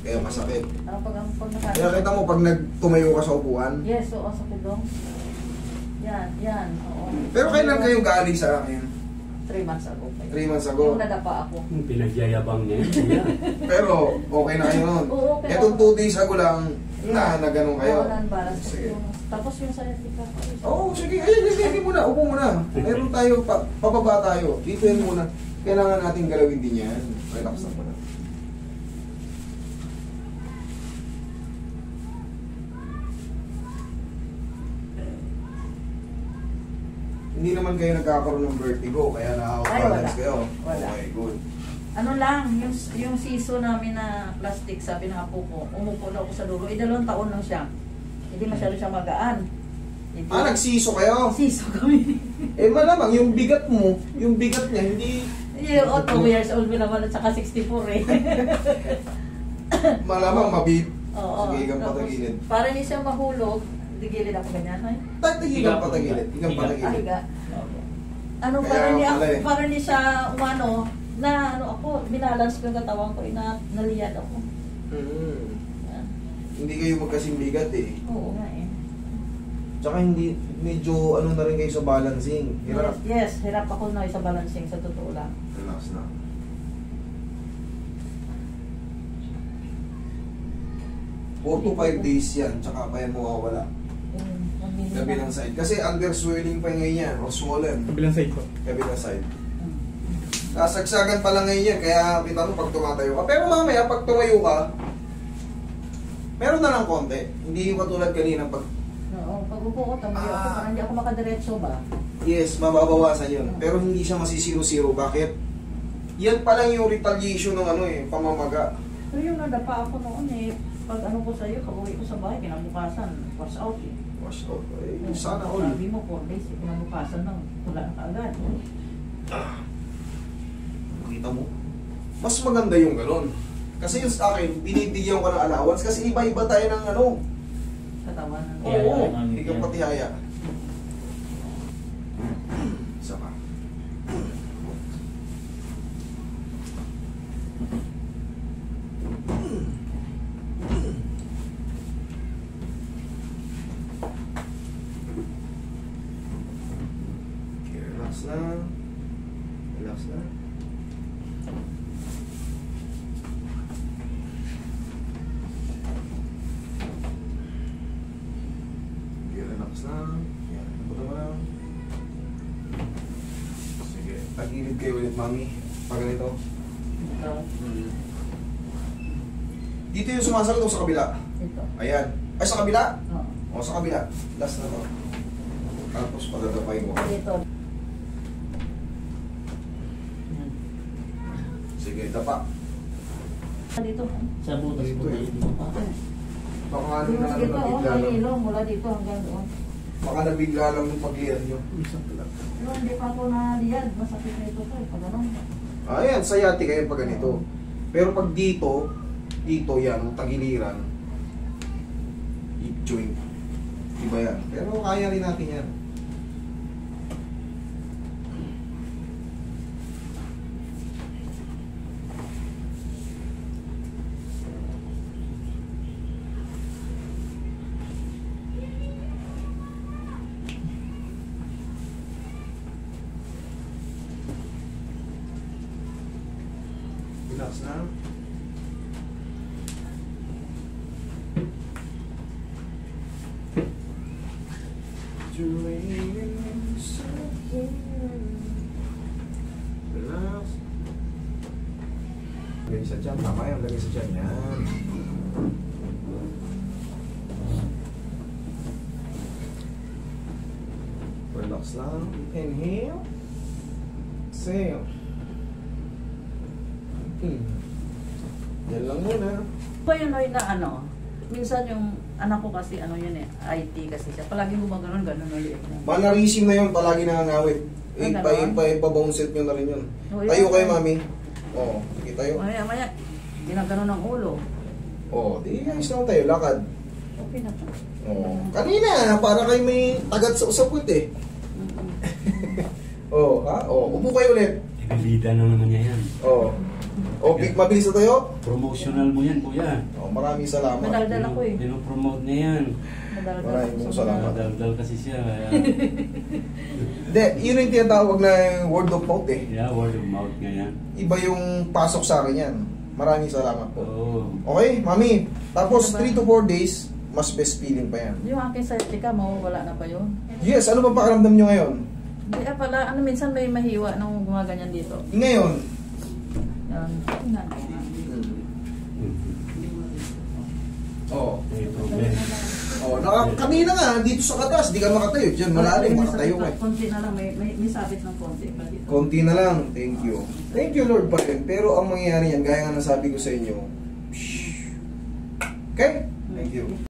Kaya masakit. Pag Kaya kita mo pag tumayo ka sa upuan. Yes, oo, sa kudong. Yan, oo. Pero kailan kayo galing sa akin? 3 months ago. 3 months ago. Yung nadapa ako. Pinagyayabang niya. Pero okay na kayo nun. Oo, okay. Itong 2 days ago lang na ganun kayo. Oo, non-balance. Sige. Tapos yung sciatica. Oo, sige. Ayun muna. Upo muna. Meron tayo, pababa tayo. Dito yan muna. Kailangan natin galawin din yan. Relax na muna. Hindi naman kayo nagkakaroon ng vertigo, kaya nakaka-balance kayo. Wala. Okay, good. Ano lang, yung siso namin na plastic, sabi ng apo ko, umupo na ako sa dulo. 2 taon lang siya. Hindi masyado siya magaan. Hindi. Nagsiso kayo? Siso kami. Malamang, yung bigat mo, yung bigat niya, hindi... Yung 2 years old mo naman at saka 64 eh. Malamang mabib. Oo. Sige, igang patagilid. Para hindi siya mahulog, digilid ako ganyan. Higang patagilid. Higang patagilid. Higa. Ano, Kaya para hindi siya umano, na ano ako, binalance ko yung katawan ko, naliyad ako. Hindi kayo magkasing bigat eh. Oo nga eh. Tsaka hindi, medyo ano na rin kayo sa balancing. Hirap. Yes, hirap ako na sa balancing, sa totoo lang. Relax na. Four to 5 days yan, tsaka pa yan mawawala. Kabilang side. Kasi under swelling pa ngayon yan, or swollen. Kabilang side ko. Kabilang side. Nasagsagan pa lang ngayon yan, kaya kita mo pag tumatayo ka. Pero mamaya, pag tumayo ka, meron na lang konti. Hindi yung katulad kanina pag... Oo, pag upo ko, tumayo ako, parang hindi ako makadiretso ba? Yes, mababawasan yun. Pero hindi siya masisiro-siro. Bakit? Yan pa lang yung retaliation ng ano eh, pamamaga. So yung nadapa ako noon eh, pag ano ko sa'yo, pag-uwi ko sa bahay, kinabukasan, wash out eh. Wash out. Eh, sana all. Sabi mo, 4 days, kinabukasan lang, wala na kaagad. Kita mo? Mas maganda yung ganun. Kasi yung sa akin, binibigyan ko ng allowance kasi iba-iba tayo ng ano. Katawan ng... Oo, hindi ka patihaya. Isa pa. Okay, relax na. Relax na. Relax lang. Yan. Nabuta mo lang. Sige. Tagilid kayo ulit, mami. Pag ganito. Dito yung sumasakit o sa kabila? Ito. Ayan. Ay, sa kabila? Oo. O, sa kabila. Last na to. Tapos pagdadapay mo. Dito. Sige, dapa. Dito. Sa butas Dito po eh. dito. Baka ano Yung na ano, dito, nabigla may lang. ilong mula dito hanggang doon. Baka nabigla lang yung paglihan nyo. Pero hindi pa ako naliyad, masakit na ito ko, pag ano. Ayan, sayati kayo pag ganito. Pero pag dito, dito yan, ang tagiliran, hip joint. Iba yan. Pero kaya rin natin yan. Relax na. Relax. Lagay sa dyan. Tama yan. Lagay sa dyan. Yan. Relax lang. Inhale. Exhale. Yan lang muna. Pa yun Noy, na ano, minsan yung anak ko kasi ano yun eh, IT kasi siya. Palagi gumagano'n, gano'n ulit. Mannerism na yun, palagi nangangawit. Ay, ganon? Ipa-bounce set nyo na rin yun. Oo, Tayo yun. kayo, mami. Oo, sige tayo. Maya, ginagano'n ng ulo. Oo, di ayos naman tayo, lakad. Okay na to. Oo. Kanina, para kayo may tagat sa usapwit eh. Oo, ha? Oo, upo kayo ulit. Nagalita na naman niya yan. Oo. Okay, mabilis na tayo? Promotional mo yan, kuya. Oh, maraming salamat. Madaldal ako eh. Pinopromote niya yan. Madaldal Maraming ako sa salamat. mga- Daldal kasi siya. Kaya, Hindi, yun yung tinatawag na word of mouth eh. yeah, word of mouth nga yan. Iba yung pasok sa akin yan. Maraming salamat po. Oo. Okay, mami. Tapos Ano ba? 3 to 4 days, mas best feeling pa yan. Yung aking sciatica, mawawala na pa yun. Yes, ano ba pakiramdam nyo ngayon? Hindi pala, minsan may mahiwa nung gumaganyan dito. Ngayon, Yan. oh, May problema. kanina nga, dito sa katas, di ka makatayo. Diyan, malalim, makatayo ka. Konti na lang, may sabit ng konti pa dito. Konti na lang, thank you. Thank you Lord pa rin. Pero ang mangyayari yan, gaya nga nasabi ko sa inyo, okay? Thank you.